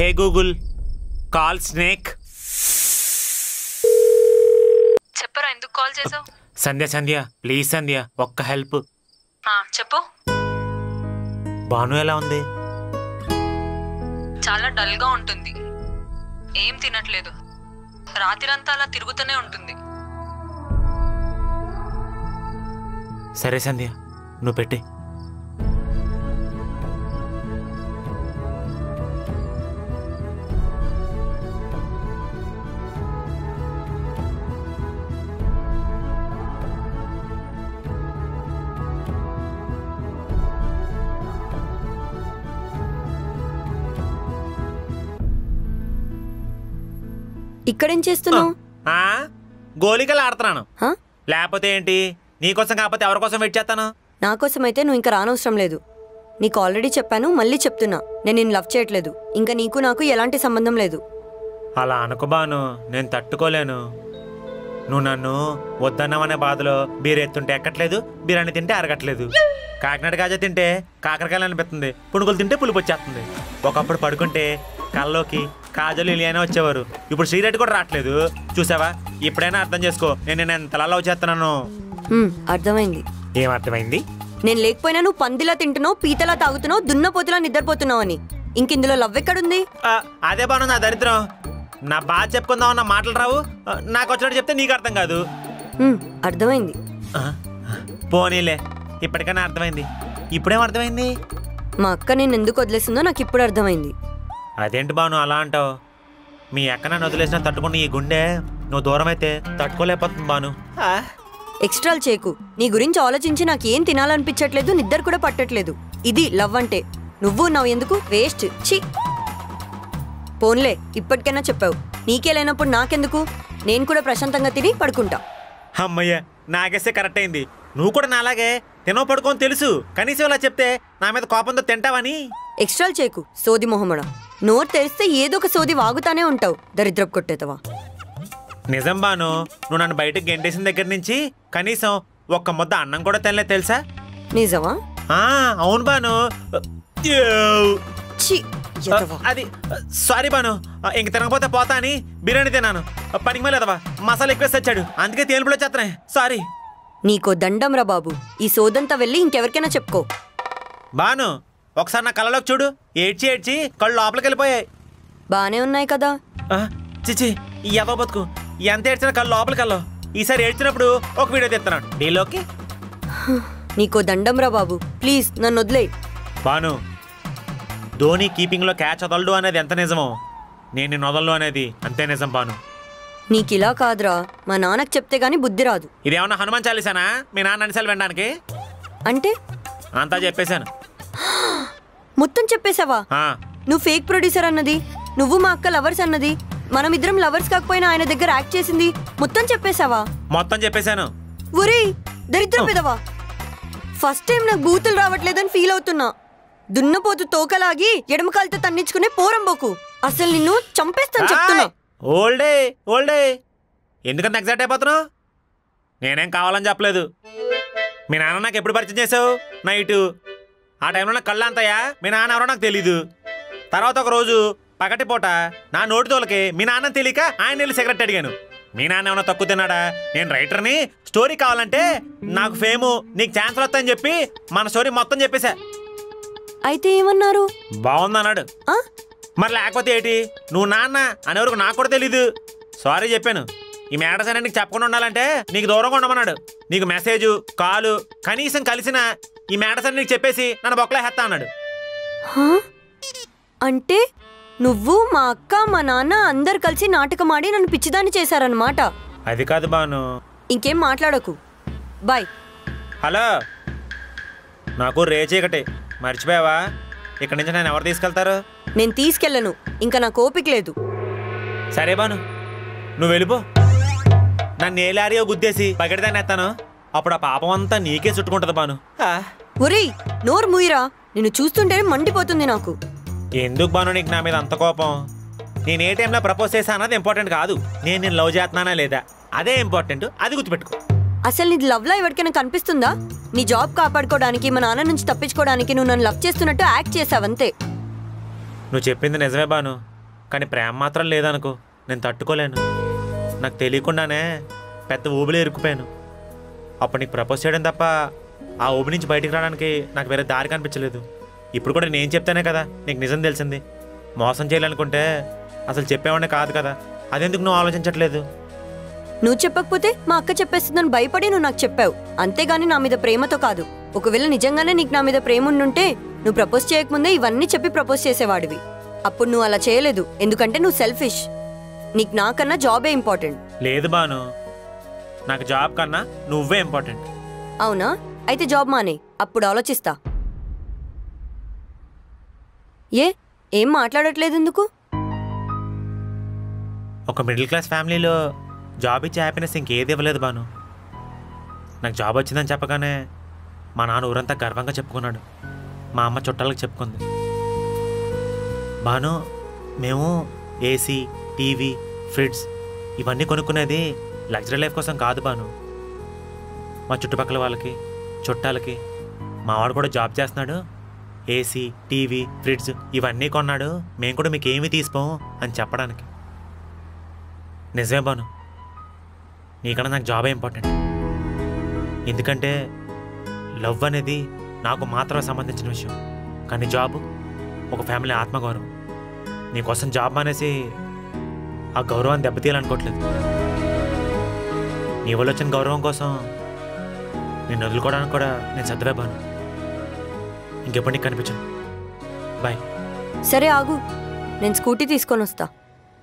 హే Google, call snake. చెప్పరా, ఎందుకు call చేసావు? సంధ్య ప్లీజ్ సంధ్య, ఒక్క హెల్ప్. చెప్పు. భాను ఎలా ఉంది? చాలా డల్ గా ఉంటుంది, ఏం తినట్లేదు, రాత్రిరంతా అలా తిరుగుతూనే ఉంటుంది. సరే సంధ్య, నువ్వు పెట్టి. ఇక్కడేం చేస్తున్నావు? గోలికలు ఆడుతున్నాను. లేకపోతే ఏంటి, నీకోసం కాకపోతే ఎవరికోసం వెయిట్ చేస్తాను? నా కోసం అయితే నువ్వు ఇంకా రానవసరం లేదు. నీకు ఆల్రెడీ చెప్పాను, మళ్ళీ చెప్తున్నా, నేను నిన్ను లవ్ చేయట్లేదు. ఇంకా నీకు నాకు ఎలాంటి సంబంధం లేదు. అలా అనుకోబాను, నేను తట్టుకోలేను. నువ్వు నన్ను వద్దన్నామనే బాధలో బీర్ ఎత్తుంటే ఎక్కట్లేదు, బిర్యానీ తింటే అరగట్లేదు, కాకినాడ గాజా తింటే కాకరకాయలు అనిపిస్తుంది, పునుగులు తింటే పులుపు వచ్చేస్తుంది. ఒకప్పుడు పడుకుంటే కల్లోకి కాజలు ఇలియానే వచ్చేవారు, ఇప్పుడు సిగరెట్ కూడా రావట్లేదు. చూసావా, ఇప్పుడైనా అర్థం చేసుకో, నేను ఎంతలా లవ్ చేస్తున్నాను. అర్థమైంది. ఏం అర్థమైంది? నేను లేకపోయినా నువ్వు పందిలా తింటున్నావు, పీతలా తాగుతున్నావు, దున్నపోతులా నిద్రపోతున్నావు అని. ఇందులో లవ్ ఎక్కడుంది? అదే బాను నా దరిద్రం. నా బాధ చెప్పుకుందాం అన్న మాటలు రావు, నాకు వచ్చినట్టు చెప్తే నీకు అర్థం కాదు. అర్థమైంది. పోనీలే, ఇప్పటికైనా అర్థమైంది. ఇప్పుడేం అర్థమైంది? మా అక్క నేను ఎందుకు వదిలేసిందో నాకు ఇప్పుడు అర్థమైంది. అదేంటి బాను అలా అంటావు? మీ అక్క నన్ను వదిలేసినా తట్టుకుని ఈ గుండె నువ్వు దూరం అయితే తట్టుకోలేకపోతుంది బాను. ఎక్స్ట్రాలు చేకు. నీ గురించి ఆలోచించి నాకు ఏం తినాలనిపించట్లేదు, నిద్ర కూడా పట్టట్లేదు. ఇది లవ్ అంటే. నువ్వు నావు ఎందుకు వేస్ట్. ఛీ, పోన్లే, ఇప్పటికైనా చెప్పావు. నీకే లేనప్పుడు నాకెందుకు? నేను కూడా ప్రశాంతంగా తిని పడుకుంటా. అమ్మయ్య, నాకేస్తే కరెక్ట్ అయింది. నువ్వు కూడా నాలాగే తినో పడుకోని తెలుసు, కనీసం ఇలా చెప్తే నా మీద కోపంతో తింటావని. ఎక్స్ట్రాలు చేకు, సోది మొహమ్మడా. నోరు తెరిస్తే ఏదో ఒక సోది వాగుతానే ఉంటావు, దరిద్రపు కొట్టేతవా. నిజం బాను, నువ్వు నన్ను బయటకు గెంటేసిన దగ్గర నుంచి కనీసం ఒక్క ముద్ద అన్నం కూడా తినలే తెలుసా? నిజమా? అవును బాను. అది సారీ బాను, ఇంక తినకపోతే పోతా అని బిర్యానీ తిన్నాను. పనికి మళ్ళీ మసాలా ఎక్కువ తెచ్చాడు, అందుకే తేలుపులో చేస్తున్నాయి. సారీ. నీకో దండం రా బాబు, ఈ సోదంతా వెళ్ళి ఇంకెవరికైనా చెప్పుకో. బాను, ఒకసారి నా కళ్ళలోకి చూడు. ఏడ్చి ఏడ్చి కళ్ళు లోపలికి వెళ్ళిపోయాయి. బానే ఉన్నాయి కదా. చిచి, ఈ ఎదో బతుకు, ఎంత ఏడ్చినా కళ్ళు లోపలికి వెళ్ళవు. ఈసారి ఏడ్చినప్పుడు ఒక వీడియో తెస్తున్నాడు డీలోకి. నీకో దండం రా బాబు, ప్లీజ్ నన్ను వదిలే. బాను, ధోని కీపింగ్లో క్యాచ్ వదలడు అనేది ఎంత నిజమో, నేను నిన్ను వదలను అనేది అంతే నిజం బాను. నీకిలా కాదురా, మా నాన్నకు చెప్తే గానీ బుద్ధి రాదు. ఇదేమన్నా హనుమాన్ చాలీసానా మీ నాన్న అనిసాలు వినడానికి? అంటే అంతా చెప్పేశాను. మొత్తం చెప్పేశావా? నువ్వు ఫేక్ ప్రొడ్యూసర్ అన్నది, నువ్వు మా అక్క లవర్స్ అన్నది, మనం ఇద్దరం లవర్స్ కాకపోయినా ఆయన దగ్గర యాక్ట్ చేసింది మొత్తం చెప్పేశావా? మొత్తం చెప్పేశాను. ఒరేయ్ దరిద్రం పెదవా, ఫస్ట్ టైం నాకు బూతులు రావట్లేదని ఫీల్ అవుతున్నా. దున్నపోతు తోకలాగి ఎడమకాలతో తన్నించుకునే పోరంబోకు, అసలు నిన్ను చంపేస్తాను చెప్తున్నా. ఓల్డే ఎందుకంత ఎగ్జైట్ అయిపోతున్నావు? నేనేం కావాలని చెప్పలేదు. మీ నాన్న నాకు ఎప్పుడు పరిచయం చేసావు? నైటు. ఆ టైంలో నాకు కళ్ళు అంతాయా? మీ నాన్న ఎవరో నాకు తెలీదు. తర్వాత ఒక రోజు పగటిపూట నా నోటి తోలకి మీ నాన్న తెలియక ఆయన వెళ్ళి సిగరెట్ అడిగాను. మీ నాన్న ఏమన్నా తక్కువ తిన్నాడా? నేను రైటర్ని, స్టోరీ కావాలంటే నాకు ఫేము, నీకు ఛాన్స్ వస్తాయని చెప్పి మన స్టోరీ మొత్తం చెప్పేశా. అయితే ఏమన్నారు? బాగుందన్నాడు. మరి లేకపోతే ఏంటి, నువ్వు నాన్న అనేవరకు నాకు కూడా తెలీదు. సారీ చెప్పాను. ఈ మ్యాటర్స్ అనేది నీకు చెప్పకుండా ఉండాలంటే నీకు దూరంగా ఉండమన్నాడు. నీకు మెసేజ్, కాలు కనీసం కలిసిన ఈ మ్యాటర్స్ అని నీకు చెప్పేసి నన్ను బొక్కలే హెత్తా అన్నాడు. అంటే నువ్వు, మా అక్క, మా నాన్న అందరు కలిసి నాటకం ఆడి నన్ను పిచ్చిదాన్ని చేశారనమాట. అది కాదు బాను. ఇంకేం మాట్లాడకు, బాయ్. హలో, నాకు రేచీకటి మర్చిపోయావా? ఇక్కడి నుంచి నేను ఎవరు తీసుకెళ్తారు? నేను తీసుకెళ్ళను, ఇంకా నాకు ఓపిక లేదు. సరే బాను, నువ్వు వెళ్ళిపో. నన్ను ఏ లారీయో గుద్దేసి పగడిదాన్ని ఎత్తాను, అప్పుడు ఆ పాపం అంతా నీకే చుట్టుకుంటుంది బాను. ఒరేయ్ నోరు మూయిరా, నిన్ను చూస్తుంటేనే మండిపోతుంది నాకు. ఎందుకు బాను నీకు నా మీద అంత కోపం? నేను ఏ టైంలో ప్రపోజ్ చేశా అన్నది ఇంపార్టెంట్ కాదు, నేను లవ్ చేస్తున్నానా లేదా అదే ఇంపార్టెంట్. అది గుర్తుపెట్టుకో. అసలు నీది లవ్లా ఎవరికైనా కనిపిస్తుందా? నీ జాబ్ కాపాడుకోవడానికి, మా నాన్న నుంచి తప్పించుకోవడానికి నువ్వు నన్ను లవ్ చేస్తున్నట్టు యాక్ట్ చేసావంతే. నువ్వు చెప్పింది నిజమే బాను, కానీ ప్రేమ మాత్రం లేదనుకో, నేను తట్టుకోలేను. నాకు తెలియకుండానే పెద్ద ఊబిలో ఇరుక్కుపోయాను. అప్పుడు నీకు ప్రపోజ్ చేయడం తప్ప ఆ ఊబి నుంచి బయటికి రావడానికి నాకు వేరే దారి కనిపించలేదు. ఇప్పుడు కూడా నేను చెప్తానే కదా నీకు నిజం తెలిసింది. మోసం చేయాలనుకుంటే అసలు చెప్పేవాడినే కాదు కదా, అదెందుకు నువ్వు ఆలోచించట్లేదు? నువ్వు చెప్పకపోతే మా అక్క చెప్పేస్తుందని భయపడి నువ్వు నాకు చెప్పావు, అంతేగాని నా మీద ప్రేమతో కాదు. ఒకవేళ నిజంగానే నీకు నా మీద ప్రేమ ఉండుంటే నువ్వు ప్రపోజ్ చేయకముందే ఇవన్నీ చెప్పి ప్రపోజ్ చేసేవాడివి. అప్పుడు నువ్వు అలా చేయలేదు, ఎందుకంటే నువ్వు సెల్ఫిష్. నీకు నాకన్నా జాబే ఇంపార్టెంట్. లేదు బాను, నాకు జాబ్ కన్నా నువ్వే ఇంపార్టెంట్. అవునా? అయితే జాబ్ మానే, అప్పుడు ఆలోచిస్తా. ఏం మాట్లాడట్లేదు ఎందుకు? ఒక మిడిల్ క్లాస్ ఫ్యామిలీలో జాబ్ ఇచ్చే హ్యాపీనెస్ ఇంకేది ఇవ్వలేదు బాను. నాకు జాబ్ వచ్చిందని చెప్పగానే మా నాన్న ఊరంతా గర్వంగా చెప్పుకున్నాడు, మా అమ్మ చుట్టాలకు చెప్పుకుంది. బాను, మేము ఏసీ, టీవీ, ఫ్రిడ్జ్ ఇవన్నీ కొనుక్కునేది లగ్జరీ లైఫ్ కోసం కాదు బాను. మా చుట్టుపక్కల వాళ్ళకి, చుట్టాలకి మావాడు కూడా జాబ్ చేస్తున్నాడు, ఏసీ, టీవీ, ఫ్రిడ్జ్ ఇవన్నీ కొన్నాడు, మేము కూడా మీకు ఏమీ తీసుకోము అని చెప్పడానికి. నిజమే బాను, నీకన్నా నాకు జాబే ఇంపార్టెంట్. ఎందుకంటే లవ్ అనేది నాకు మాత్రమే సంబంధించిన విషయం, కానీ జాబ్ ఒక ఫ్యామిలీ ఆత్మగౌరవం. నీకోసం జాబ్ మానేసి ఆ గౌరవాన్ని దెబ్బతీయాలనుకోవట్లేదు. నీ వల్ల వచ్చిన గౌరవం కోసం నేను వదులుకోవడానికి కూడా నేను సర్దువేబాను. ఇంకెప్పుడు నీకు కనిపించను. బాయ్. సరే ఆగు, నేను స్కూటీ తీసుకొని వస్తా.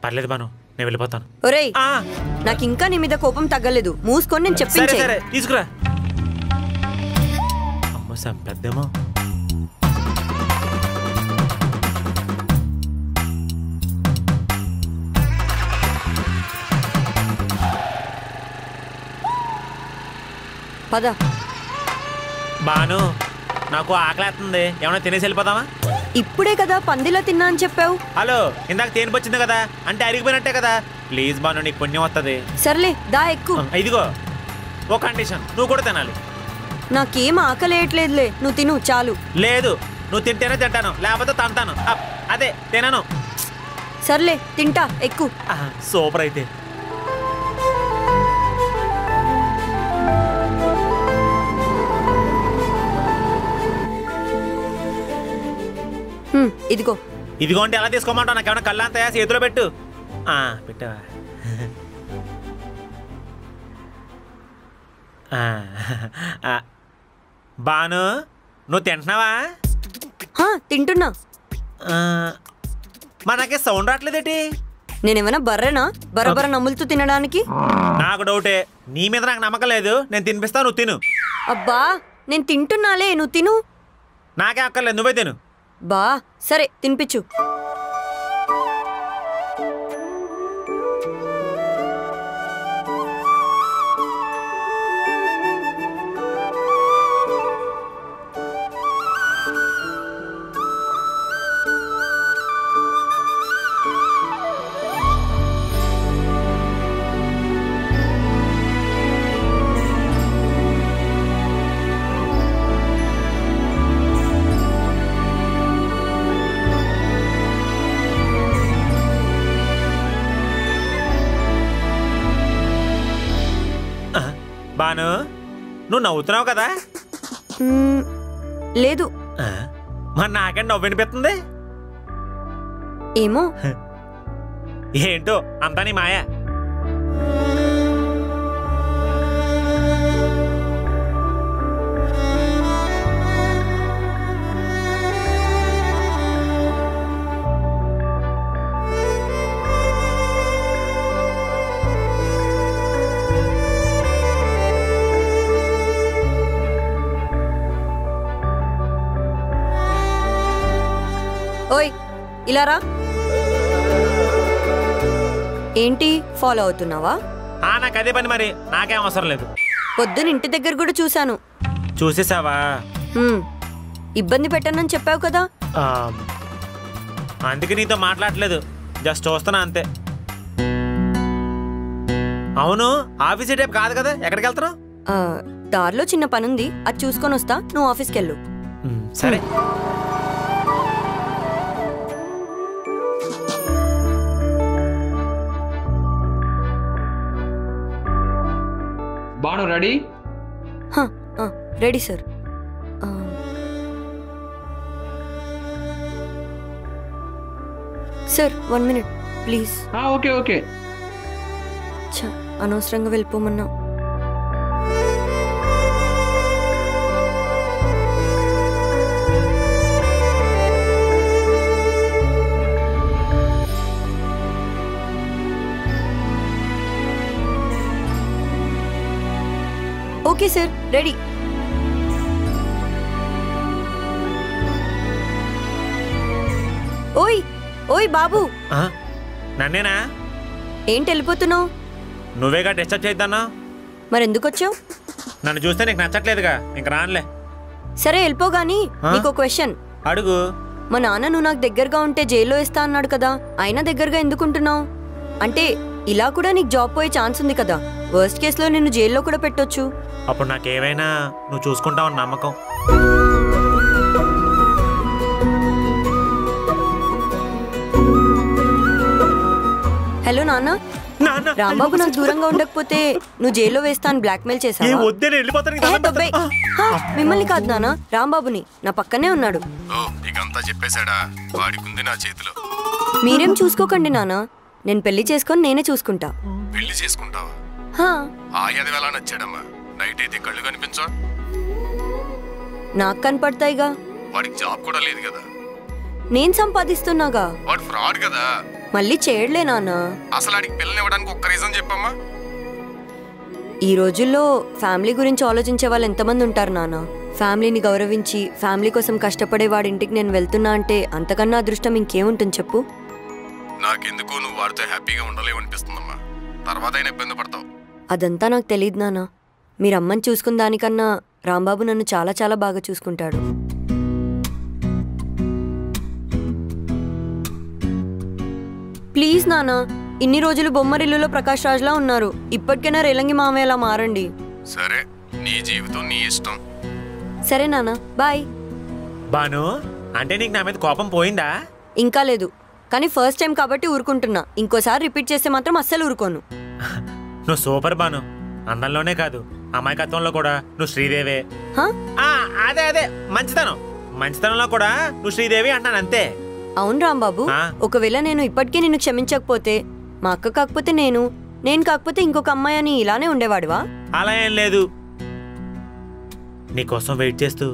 పర్లేదు బాను, నేను వెళ్ళిపోతాను. ఒరేయ్, నాకు ఇంకా నీ మీద కోపం తగ్గలేదు, మూసుకొని నేను చెప్పించే. సరే తీసుకురా. అమ్మ సంపెద్దేమో. పద. బాను, నాకు ఆకలేస్తుంది, ఏమైనా తినేసి వెళ్ళిపోతావా? ఇప్పుడే కదా పందిలా తిన్నా అని చెప్పావు. హలో, ఇందాక తేనె వచ్చింది కదా, అంటే అరిగిపోయినట్టే కదా. ప్లీజ్ బాను, నీకు పుణ్యం వస్తుంది. సర్లే దా ఎక్కు. ఇదిగో ఓ కండిషన్, నువ్వు కూడా తినాలి. నాకేం ఆకలేయట్లేదులే, నువ్వు తిను చాలు. లేదు, నువ్వు తింటేనే తింటాను, లేకపోతే తంతాను. అదే తినను. సర్లే తింటా, ఎక్కు. సూపర్ అయితే. ఇదిగో. ఇదిగో అంటే ఎలా తీసుకోమంటావు? నాకేమన్నా కళ్ళ అంతయా? చేతిలో పెట్టు. పెట్టావా? బాను, నువ్వు తింటున్నావా? తింటున్నా. మనకే సౌండ్ రావట్లేదేటి? నేనేమైనా బర్రెనా బరబర నమ్ములుతూ తినడానికి? నాకు డౌటే, నీ మీద నాకు నమ్మకం లేదు. నేను తినిపిస్తా, నువ్వు తిను. అబ్బా, నేను తింటున్నాలే, నువ్వు తిను. నాకే అక్కర్లేదు, నువ్వే తిను. బా సరే తినిపించు. బాను, నువ్వు నవ్వుతున్నావు కదా? లేదు. మరి నాకేంటి నవ్వు వినిపిస్తుంది? ఏమో, ఏంటో అంతా నీ మాయా. ఓయ్ ఇలా రా. ఏంటి ఫాలో అవుతున్నావా? నాకు అదే పని, మరి నాకేం అవసరం లేదు. పొద్దున ఇంటి దగ్గర కూడా చూశాను. చూసేసావా? ఇబ్బంది పెట్టనని చెప్పావు కదా. అందుకే నీతో మాట్లాడలేదు, జస్ట్ చూస్తున్నా అంతే. అవును, ఆఫీస్ టైప్ కాదు కదా, ఎక్కడికి వెళ్తున్నావు? దారిలో చిన్న పనుంది, అది చూసుకొని వస్తా, నువ్వు ఆఫీస్కి వెళ్ళు. సరే. Banu ready? Ready sir. Sir 1 minute please. Okay okay. అనవసరంగా వెళ్ళిపోమన్నా. Okay sir ready. ఓయ్ ఓయ్ బాబు. నన్నేనా? ఏంటి వెళ్ళిపోతున్నావు? నువ్వేగా డిస్టర్బ్ చేద్దాన్నా. మరెందుకు వచ్చావు? నన్ను చూస్తే నీకు నచ్చట్లేదుగా, ఇంక రానులే. సరే వెళ్ళిపోగాని నీకు క్వశ్చన్ అడుగు. మా నాన్న నువ్వు నాకు దగ్గరగా ఉంటే జైల్లో వేస్తా అన్నాడు కదా, అయినా దగ్గరగా ఎందుకుంటున్నావు? అంటే ఇలా కూడా నీకు జాబ్ పోయే ఛాన్స్ ఉంది కదా, వర్స్ట్ కేసులో నిన్ను జైల్లో కూడా పెట్టొచ్చు. అప్పుడు నాకేమైనా నువ్వు చూసుకుంటావు నమ్మకం. హలో నాన్న. రాంబాబు నాకు దూరంగా ఉండకపోతే నువ్వు జైల్లో వేస్తాను బ్లాక్మెయిల్ చేశావు. మిమ్మల్ని కాదు నాన్న, రాంబాబుని. నా పక్కనే ఉన్నాడు. మీరేం చూసుకోకండి నాన్న, నేను పెళ్లి చేసుకొని నేనే చూసుకుంటా. పెళ్లి చేసుకుంటావా? నైట్ అయితే కళ్ళు కనిపించా? నాకు కనపడతాయిగా. వాడికి జాబ్ కూడా లేదు కదా. నేను సంపాదిస్తున్నాగా. వాడు ఫ్రాడ్ కదా. మళ్ళీ చేయడలే నాన్న. అసలు వాడికి పిల్లని ఇవ్వడానికి ఒక్క రీజన్ చెప్పమ్మా. ఈ రోజుల్లో ఫ్యామిలీ గురించి ఆలోచించే వాళ్ళు ఎంతమంది ఉంటారు నాన్న. ఫ్యామిలీని గౌరవించి ఫ్యామిలీ కోసం కష్టపడే వాడి ఇంటికి నేను వెళ్తున్నా అంటే అంతకన్నా అదృష్టం ఇంకేముంటుంది చెప్పు. నాకెందుకు నువ్వు వాడితో హ్యాపీగా ఉండలేవు అనిపిస్తుందమ్మా. తర్వాత అయినా ఇబ్బంది పడతావు. అదంతా నాకు తెలియదు నాన్న. మీరు అమ్మని చూసుకున్న దానికన్నా రాంబాబు నన్ను చాలా చాలా బాగా చూసుకుంటాడు. ప్లీజ్ నాన్న, ఇన్ని రోజులు బొమ్మరిల్లులో ప్రకాష్ రాజ్లా ఉన్నారు, ఇప్పటికైనా రేలంగి మామయ్యలా మారండి. సరే, నీ జీవితం నీ ఇష్టం. సరే నాన్న, బాయ్. బాను, అంటే నీకు నా మీద కోపం పోయిందా? ఇంకా లేదు, కానీ ఫస్ట్ టైం కాబట్టి ఊరుకుంటున్నా. ఇంకోసారి రిపీట్ చేస్తే మాత్రం అస్సలు ఊరుకోను. నువ్వు సూపర్ బాను. అందంలోనే కాదు, అమాయకత్వంలో కూడా నువ్వు శ్రీదేవే. అదే అదే మంచితనంలో కూడా నువ్వు శ్రీదేవి అంటాను అంతే. అవును రాంబాబు, ఒకవేళ నేను ఇప్పటికీ నిన్ను క్షమించకపోతే, మా అక్క కాకపోతే నేను కాకపోతే ఇంకొక అమ్మాయి అని ఇలానే ఉండేవాడివా? అలా ఏం లేదు. నీకోసం వెయిట్ చేస్తూ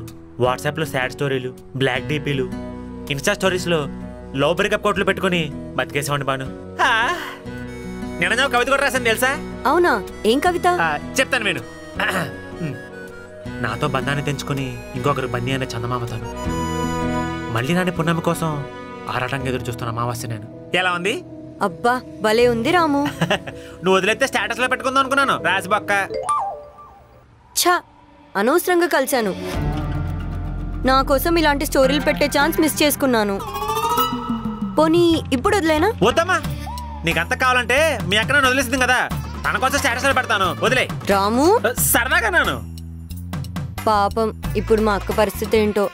వాట్సాప్లో సాడ్ స్టోరీలు, బ్లాక్ డీపీలు, ఇన్స్టా స్టోరీస్లో లవ్ బ్రేకప్ కోట్లు పెట్టుకుని బతికేసేవాడి బాను. నిన్న కవిత కూడా రాశాను తెలుసా? అవునా? ఏం కవిత? చెప్తాను నేను. నాతో బంధాన్ని తెంచుకుని ఇంకొకరు బందీ అనే చందమామతాను. మళ్ళీ నాని పున్నమి కోసం ఆరాటంగా ఎదురు చూస్తున్న అమావాస్య నేను. ఎలా ఉంది? అబ్బా భలే ఉంది రాము. నువ్వు వదిలేస్తే స్టేటస్ లో పెట్టుకుందాం అనుకున్నాను. రాజుబక్క ఛా, అనవసరంగా కలిశాను. నా కోసం ఇలాంటి స్టోరీలు పెట్టే ఛాన్స్ మిస్ చేసుకున్నాను. పోనీ ఇప్పుడు వదిలేనా? వద్దమ్మా, నీకంత కావాలంటే మీ అక్క నన్ను వదిలేసింది కదా, తన కోసం స్టేటస్ లో పెడతాను. వదిలే. రాము సరదాగా నాను. పాపం ఇప్పుడు మా అక్క పరిస్థితి ఏంటో.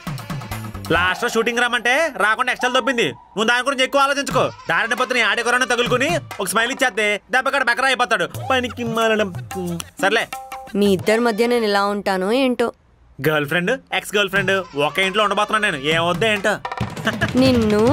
లాస్ట్ లో షూటింగ్ రమ్మంటే రాకుండా ఎక్స్ట్రా దొబ్బింది. నువ్వు దాని గురించి ఎక్కువ ఆలోచించుకో. దారిని పొద్దున ఆడే కొరన్న తగులుకుని ఒక స్మైల్ ఇచ్చేస్తే దెబ్బకడ బెకరా అయిపోతాడు. పనికి సర్లే. మీ ఇద్దరి మధ్య నేను ఎలా ఉంటానో ఏంటో. Girlfriend, ex girlfriend ఒకే ఇంట్లో ఉండబోతున్నాను నేను. ఏమొద్దా ఏంటో నిన్ను.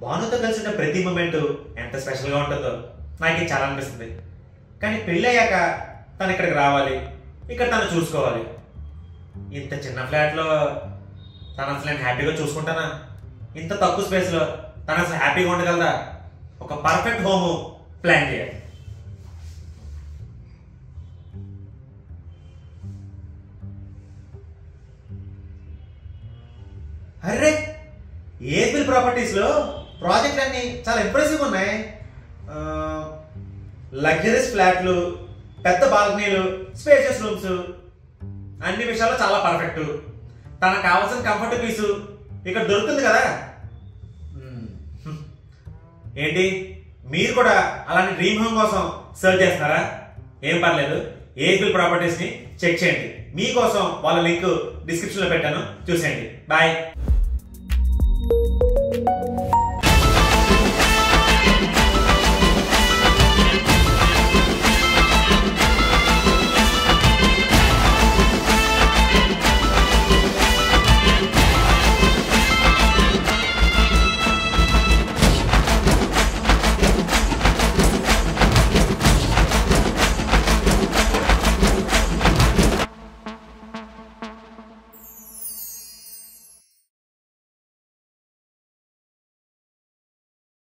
బానుతో కలిసిన ప్రతి మూమెంట్ ఎంత స్పెషల్గా ఉంటుందో నాకు చాలా అనిపిస్తుంది. కానీ పెళ్ళి అయ్యాక తను ఇక్కడికి రావాలి, ఇక్కడ తను చూసుకోవాలి. ఇంత చిన్న ఫ్లాట్లో తను అసలు నేను హ్యాపీగా చూసుకుంటానా? ఇంత తక్కువ స్పేస్లో తను అసలు హ్యాపీగా ఉండగలదా? ఒక పర్ఫెక్ట్ హోమ్ ప్లాన్ చేయాలి. అరే, ఏపీ ప్రాపర్టీస్లో ప్రాజెక్ట్ అన్ని చాలా ఇంప్రెసివ్ ఉన్నాయి. లగ్జరీస్ ఫ్లాట్లు, పెద్ద బాల్కనీలు, స్పేషియస్ రూమ్స్, అన్ని విషయాల్లో చాలా పర్ఫెక్ట్. తనకు కావాల్సిన కంఫర్ట్ పీసు ఇక్కడ దొరుకుతుంది కదా. ఏంటి మీరు కూడా అలాంటి డ్రీమ్ హోమ్ కోసం సర్చ్ చేస్తున్నారా? ఏం పర్లేదు, ఏజ్బిల్ ప్రాపర్టీస్ ని చెక్ చేయండి. మీకోసం వాళ్ళ లింక్ డిస్క్రిప్షన్ లో పెట్టాను, చూసేయండి. బాయ్.